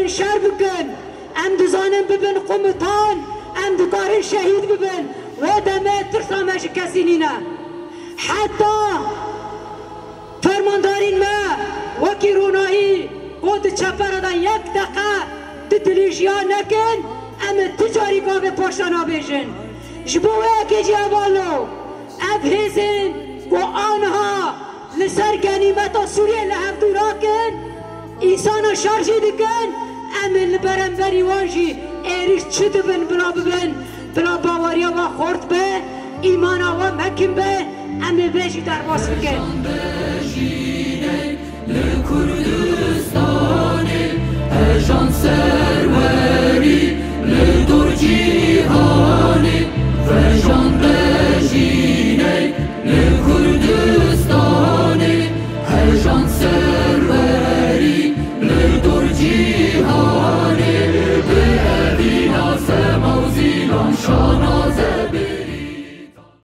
شر بکن ام دزانم ببن قمطان ام دکارن شهید ببن و دمه ترسامش کسی نینه حتی فرماندارین ما وکی رونایی قد چپر دا یک دقیقه تتلیجیا نکن ام تجاری گاوه پاشانا بیشن جبوه اکی جوالو افهزن و آنها لسر گنیمتا سوریه لحف دوراکن ایسانا شارجی دکن امن برنبری وانجی ایریش چه دبن بلا ببن بلا باوریا و خورد به ایمانا و مکن به امن بیشی در باس بکن لکردستان اجان سر و